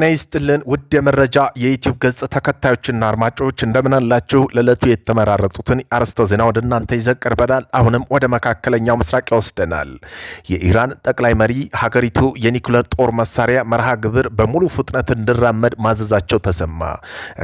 ጤና ይስጥልን ውድ የመረጃ የዩቲዩብ ገጽ ተከታዮችና አድማጮች እንደምን አላችሁ? ለዕለቱ የተመራረጡትን አርዕስተ ዜና ወደ እናንተ ይዘን ቀርበናል። አሁንም ወደ መካከለኛው ምስራቅ ይወስደናል። የኢራን ጠቅላይ መሪ ሀገሪቱ የኒኩሌር ጦር መሳሪያ መርሃ ግብር በሙሉ ፍጥነት እንዲራመድ ማዘዛቸው ተሰማ።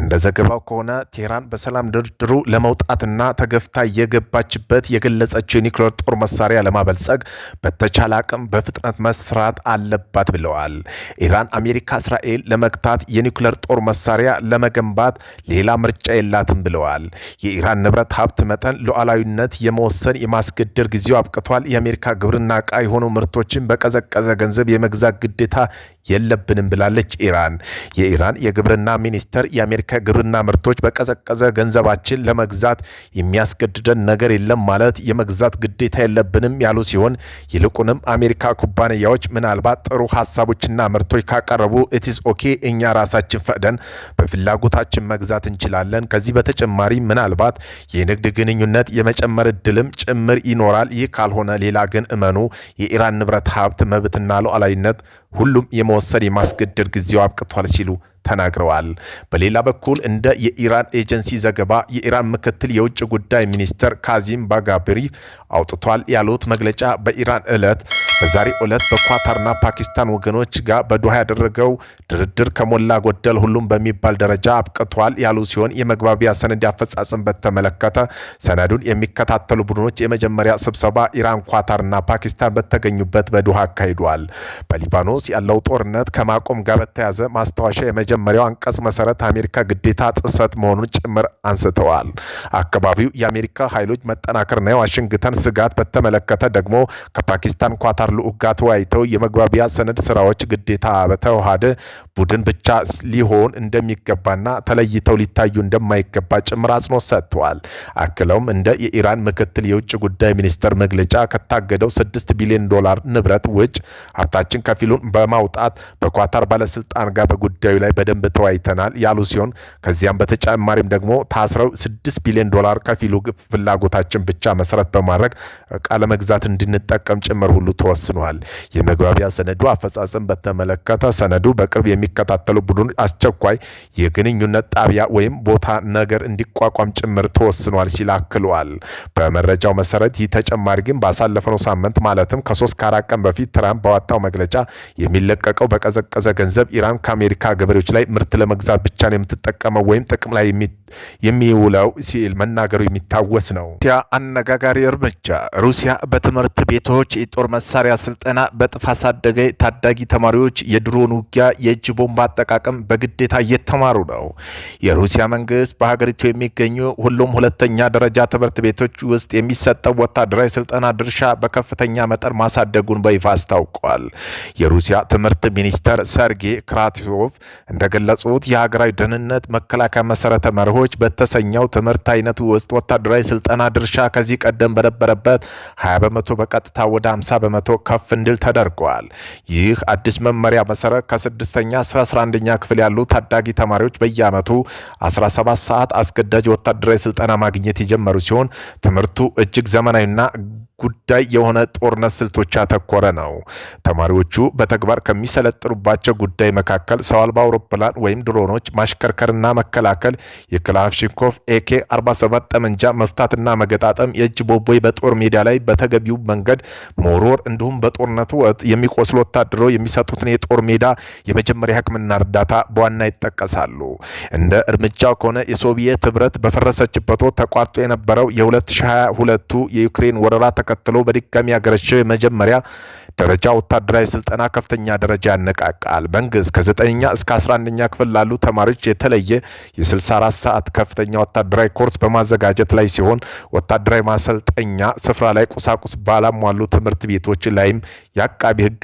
እንደ ዘገባው ከሆነ ቴህራን በሰላም ድርድሩ ለመውጣትና ተገፍታ የገባችበት የገለጸችው የኒኩሌር ጦር መሳሪያ ለማበልጸግ በተቻለ አቅም በፍጥነት መስራት አለባት ብለዋል። ኢራን አሜሪካ እስራኤል ለመግታት የኒኩሌር ጦር መሳሪያ ለመገንባት ሌላ ምርጫ የላትም ብለዋል። የኢራን ንብረት ሀብት መጠን ሉዓላዊነት የመወሰን የማስገደድ ጊዜው አብቅቷል። የአሜሪካ ግብርና ዕቃ የሆኑ ምርቶችን በቀዘቀዘ ገንዘብ የመግዛት ግዴታ የለብንም ብላለች ኢራን። የኢራን የግብርና ሚኒስተር የአሜሪካ ግብርና ምርቶች በቀዘቀዘ ገንዘባችን ለመግዛት የሚያስገድደን ነገር የለም ማለት የመግዛት ግዴታ የለብንም ያሉ ሲሆን ይልቁንም አሜሪካ ኩባንያዎች ምናልባት ጥሩ ሀሳቦችና ምርቶች ካቀረቡ ኢትስ ኦኬ እኛ ራሳችን ፈቅደን በፍላጎታችን መግዛት እንችላለን። ከዚህ በተጨማሪ ምናልባት የንግድ ግንኙነት የመጨመር እድልም ጭምር ይኖራል። ይህ ካልሆነ ሌላ ግን እመኑ የኢራን ንብረት ሀብት መብትና ሉዓላዊነት ሁሉም የመወሰን የማስገደድ ጊዜው አብቅቷል ሲሉ ተናግረዋል። በሌላ በኩል እንደ የኢራን ኤጀንሲ ዘገባ የኢራን ምክትል የውጭ ጉዳይ ሚኒስተር ካዚም ባጋብሪ አውጥቷል ያሉት መግለጫ በዛሬ ዕለት በኳታርና ፓኪስታን ወገኖች ጋር በዶሃ ያደረገው ድርድር ከሞላ ጎደል ሁሉም በሚባል ደረጃ አብቅቷል ያሉ ሲሆን የመግባቢያ ሰነድ አፈጻጸም በተመለከተ ሰነዱን የሚከታተሉ ቡድኖች የመጀመሪያ ስብሰባ ኢራን፣ ኳታርና ፓኪስታን በተገኙበት በዶሃ አካሂዷል። በሊባኖስ ያለው ጦርነት ከማቆም ጋር በተያያዘ ማስታወሻ የመጀመሪያው አንቀጽ መሰረት አሜሪካ ግዴታ ጥሰት መሆኑን ጭምር አንስተዋል። አካባቢው የአሜሪካ ኃይሎች መጠናከርና የዋሽንግተን ስጋት በተመለከተ ደግሞ ከፓኪስታን ኳታር ልዑክ ጋር ተወያይተው የመግባቢያ ሰነድ ስራዎች ግዴታ በተዋሃደ ቡድን ብቻ ሊሆን እንደሚገባና ተለይተው ሊታዩ እንደማይገባ ጭምር አጽንኦት ሰጥተዋል። አክለውም እንደ የኢራን ምክትል የውጭ ጉዳይ ሚኒስተር መግለጫ ከታገደው $6 ቢሊዮን ንብረት ውጭ ሀብታችን ከፊሉን በማውጣት በኳታር ባለስልጣን ጋር በጉዳዩ ላይ በደንብ ተወያይተናል ያሉ ሲሆን ከዚያም በተጨማሪም ደግሞ ታስረው $6 ቢሊዮን ከፊሉ ፍላጎታችን ብቻ መሰረት በማድረግ ቃለ መግዛት እንድንጠቀም ጭምር ሁሉ ተወስኗል። የመግባቢያ ሰነዱ አፈጻጸም በተመለከተ ሰነዱ በቅርብ የሚከታተሉ ቡድን አስቸኳይ የግንኙነት ጣቢያ ወይም ቦታ ነገር እንዲቋቋም ጭምር ተወስኗል ሲል አክሏል። በመረጃው መሰረት ይህ ተጨማሪ ግን ባሳለፈው ሳምንት ማለትም ከ3-4 ቀን በፊት ትራምፕ ባወጣው መግለጫ የሚለቀቀው በቀዘቀዘ ገንዘብ ኢራን ከአሜሪካ ገበሬዎች ላይ ምርት ለመግዛት ብቻ ነው የምትጠቀመው ወይም ጥቅም ላይ የሚውለው ሲል መናገሩ የሚታወስ ነው። አነጋጋሪ እርምጃ ሩሲያ በትምህርት ቤቶች የጦር መሳሪያ ስልጠና በጥፍ አሳደገ። ታዳጊ ተማሪዎች የድሮን ውጊያ፣ የእጅ ቦምብ አጠቃቀም በግዴታ እየተማሩ ነው። የሩሲያ መንግስት በሀገሪቱ የሚገኙ ሁሉም ሁለተኛ ደረጃ ትምህርት ቤቶች ውስጥ የሚሰጠው ወታደራዊ ስልጠና ድርሻ በከፍተኛ መጠን ማሳደጉን በይፋ አስታውቋል። የሩሲያ ትምህርት ሚኒስተር ሰርጌ ክራቲዮቭ እንደገለጹት የሀገራዊ ደህንነት መከላከያ መሰረተ መርሆች በተሰኘው ትምህርት አይነቱ ውስጥ ወታደራዊ ስልጠና ድርሻ ከዚህ ቀደም በነበረበት 20% በቀጥታ ወደ 50% ከፍ እንዲል ተደርጓል። ይህ አዲስ መመሪያ መሰረት ከ6ኛ እስከ 11ኛ ክፍል ያሉ ታዳጊ ተማሪዎች በየዓመቱ 17 ሰዓት አስገዳጅ ወታደራዊ ስልጠና ማግኘት የጀመሩ ሲሆን ትምህርቱ እጅግ ዘመናዊና ጉዳይ የሆነ ጦርነት ስልቶች ያተኮረ ነው። ተማሪዎቹ በተግባር ከሚሰለጥኑባቸው ጉዳይ መካከል ሰው አልባ አውሮፕላን ወይም ድሮኖች ማሽከርከርና መከላከል፣ የክላሽንኮቭ AK-47 ጠመንጃ መፍታትና መገጣጠም፣ የእጅ ቦምቦች በጦር ሜዳ ላይ በተገቢው መንገድ መወርወር እንዲሁም በጦርነቱ ወቅት የሚቆስሉ ወታደሮች የሚሰጡትን የጦር ሜዳ የመጀመሪያ ሕክምና እርዳታ በዋና ይጠቀሳሉ። እንደ እርምጃው ከሆነ የሶቪየት ህብረት በፈረሰችበት ወቅት ተቋርጦ የነበረው የ2022 የዩክሬን ወረራ ተከትሎ በድጋሚ ያገረሸው የመጀመሪያ ደረጃ ወታደራዊ ስልጠና ከፍተኛ ደረጃ ያነቃቃል። መንግስት ከ9ኛ እስከ 11ኛ ክፍል ላሉ ተማሪዎች የተለየ የ64 ሰዓት ከፍተኛ ወታደራዊ ኮርስ በማዘጋጀት ላይ ሲሆን ወታደራዊ ማሰልጠኛ ስፍራ ላይ ቁሳቁስ ባላሟሉ ትምህርት ቤቶች ላይም የአቃቢ ህግ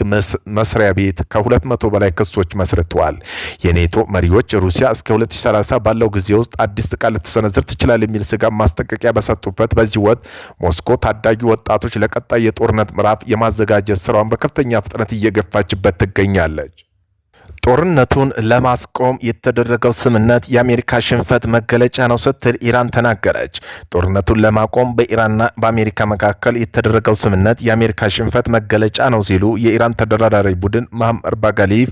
መስሪያ ቤት ከ200 በላይ ክሶች መስርተዋል። የኔቶ መሪዎች ሩሲያ እስከ 2030 ባለው ጊዜ ውስጥ አዲስ ጥቃት ልትሰነዝር ትችላለች የሚል ስጋት ማስጠንቀቂያ በሰጡበት በዚህ ወቅት ሞስኮ ታዳጊ ወጣቶች ለቀጣይ የጦርነት ምዕራፍ የማዘጋጀት ስራውን በከፍተኛ ፍጥነት እየገፋችበት ትገኛለች። ጦርነቱን ለማስቆም የተደረገው ስምምነት የአሜሪካ ሽንፈት መገለጫ ነው ስትል ኢራን ተናገረች። ጦርነቱን ለማቆም በኢራንና በአሜሪካ መካከል የተደረገው ስምምነት የአሜሪካ ሽንፈት መገለጫ ነው ሲሉ የኢራን ተደራዳሪ ቡድን መሐመድ ባጋሊቭ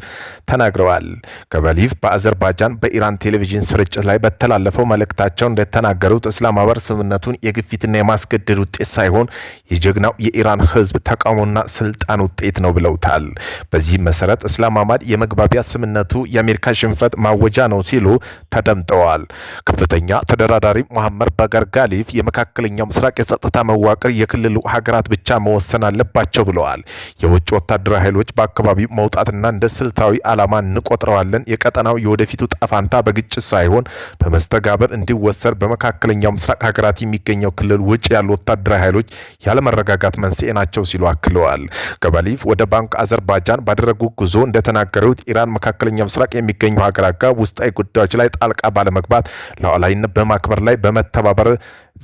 ተናግረዋል። ከባሊቭ በአዘርባይጃን በኢራን ቴሌቪዥን ስርጭት ላይ በተላለፈው መልእክታቸው እንደተናገሩት እስላማባድ ስምምነቱን የግፊትና የማስገደድ ውጤት ሳይሆን የጀግናው የኢራን ሕዝብ ተቃውሞና ስልጣን ውጤት ነው ብለውታል። በዚህ መሰረት እስላማባድ የመግባቢያ ስምምነቱ የአሜሪካ ሽንፈት ማወጃ ነው ሲሉ ተደምጠዋል። ከፍተኛ ተደራዳሪ መሐመድ ባገር ጋሊፍ የመካከለኛው ምስራቅ የጸጥታ መዋቅር የክልሉ ሀገራት ብቻ መወሰን አለባቸው ብለዋል። የውጭ ወታደራዊ ኃይሎች በአካባቢው መውጣትና እንደ ስልታዊ ዓላማ እንቆጥረዋለን። የቀጠናው የወደፊቱ ጣፋንታ በግጭት ሳይሆን በመስተጋበር እንዲወሰድ በመካከለኛው ምስራቅ ሀገራት የሚገኘው ክልል ውጭ ያሉ ወታደራዊ ኃይሎች ያለመረጋጋት መንስኤ ናቸው ሲሉ አክለዋል። ጋሊፍ ወደ ባንክ አዘርባይጃን ባደረጉ ጉዞ እንደተናገሩት ኢራን መካከለኛ ምስራቅ የሚገኙ ሀገራት ጋር ውስጣዊ ጉዳዮች ላይ ጣልቃ ባለመግባት ሉዓላዊነት በማክበር ላይ በመተባበር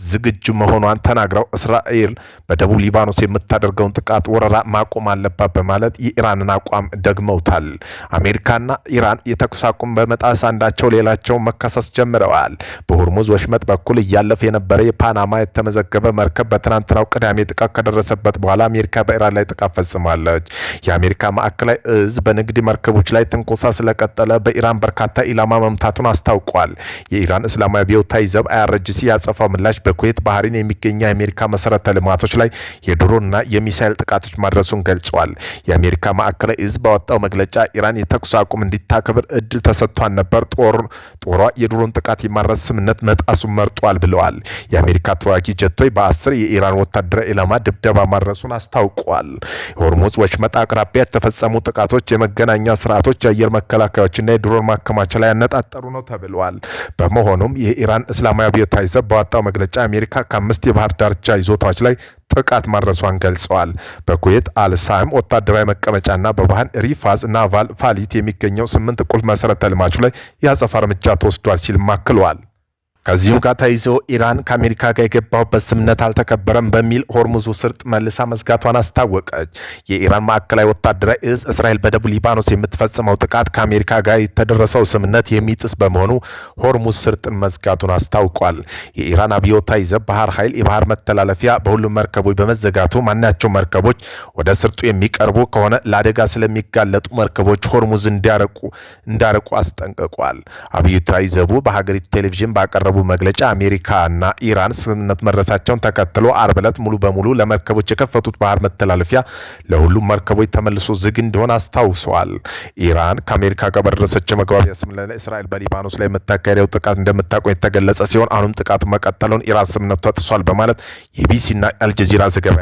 ዝግጁ መሆኗን ተናግረው እስራኤል በደቡብ ሊባኖስ የምታደርገውን ጥቃት ወረራ ማቆም አለባት በማለት የኢራንን አቋም ደግመውታል። አሜሪካና ኢራን የተኩስ አቁም በመጣስ አንዳቸው ሌላቸው መከሰስ ጀምረዋል። በሆርሙዝ ወሽመጥ በኩል እያለፈ የነበረ የፓናማ የተመዘገበ መርከብ በትናንትናው ቅዳሜ ጥቃት ከደረሰበት በኋላ አሜሪካ በኢራን ላይ ጥቃት ፈጽማለች። የአሜሪካ ማዕከላዊ እዝ በንግድ መርከቦች ላይ ትንኮሳ ስለቀጠለ በኢራን በርካታ ኢላማ መምታቱን አስታውቋል። የኢራን እስላማዊ አብዮታዊ ዘብ IRGC ያጸፋው ምላሽ በኩዌት ባህሪን የሚገኙ የአሜሪካ መሰረተ ልማቶች ላይ የድሮንና የሚሳኤል ጥቃቶች ማድረሱን ገልጿል። የአሜሪካ ማዕከላዊ እዝ ባወጣው መግለጫ ኢራን የተኩስ አቁም እንዲታከብር እድል ተሰጥቷን ነበር፣ ጦሯ የድሮን ጥቃት የማድረስ ስምምነት መጣሱን መርጧል ብለዋል። የአሜሪካ ተዋጊ ጀቶች በ10 የኢራን ወታደራዊ ኢላማ ድብደባ ማድረሱን አስታውቋል። ሆርሙዝ ወሽመጥ አቅራቢያ የተፈጸሙ ጥቃቶች የመገናኛ ስርዓቶች፣ የአየር መከላከያዎችና የድሮን ማከማቻ ላይ ያነጣጠሩ ነው ተብለዋል። በመሆኑም የኢራን እስላማዊ አብዮታዊ ዘብ ባወጣው መግለጫ አሜሪካ ከ5 የባህር ዳርቻ ይዞታዎች ላይ ጥቃት ማድረሷን ገልጸዋል። በኩዌት አልሳም ወታደራዊ መቀመጫና በባህን ሪፋዝ ናቫል ፋሊት የሚገኘው 8 ቁልፍ መሰረተ ልማቶች ላይ የአጸፋ እርምጃ ተወስዷል ሲል አክለዋል። ከዚሁ ጋር ተይዞ ኢራን ከአሜሪካ ጋር የገባሁበት ስምምነት አልተከበረም በሚል ሆርሙዝ ስርጥ መልሳ መዝጋቷን አስታወቀች። የኢራን ማዕከላዊ ወታደራዊ እዝ እስራኤል በደቡብ ሊባኖስ የምትፈጽመው ጥቃት ከአሜሪካ ጋር የተደረሰው ስምምነት የሚጥስ በመሆኑ ሆርሙዝ ስርጥን መዝጋቱን አስታውቋል። የኢራን አብዮታዊ ዘብ ባህር ኃይል የባህር መተላለፊያ በሁሉም መርከቦች በመዘጋቱ ማናቸው መርከቦች ወደ ስርጡ የሚቀርቡ ከሆነ ለአደጋ ስለሚጋለጡ መርከቦች ሆርሙዝ እንዳረቁ አስጠንቅቋል። አብዮታዊ ዘቡ በሀገሪቱ ቴሌቪዥን ባቀረቡ መግለጫ አሜሪካና ኢራን ስምምነት መድረሳቸውን ተከትሎ ዓርብ ዕለት ሙሉ በሙሉ ለመርከቦች የከፈቱት ባህር መተላለፊያ ለሁሉም መርከቦች ተመልሶ ዝግ እንዲሆን አስታውሰዋል። ኢራን ከአሜሪካ ጋር በደረሰችው መግባቢያ ስምምነት እስራኤል በሊባኖስ ላይ የምታካሄደው ጥቃት እንደምታቆም የተገለጸ ሲሆን አሁንም ጥቃቱ መቀጠሉን ኢራን ስምምነቱ ተጥሷል በማለት የቢቢሲና አልጀዚራ ዘገባ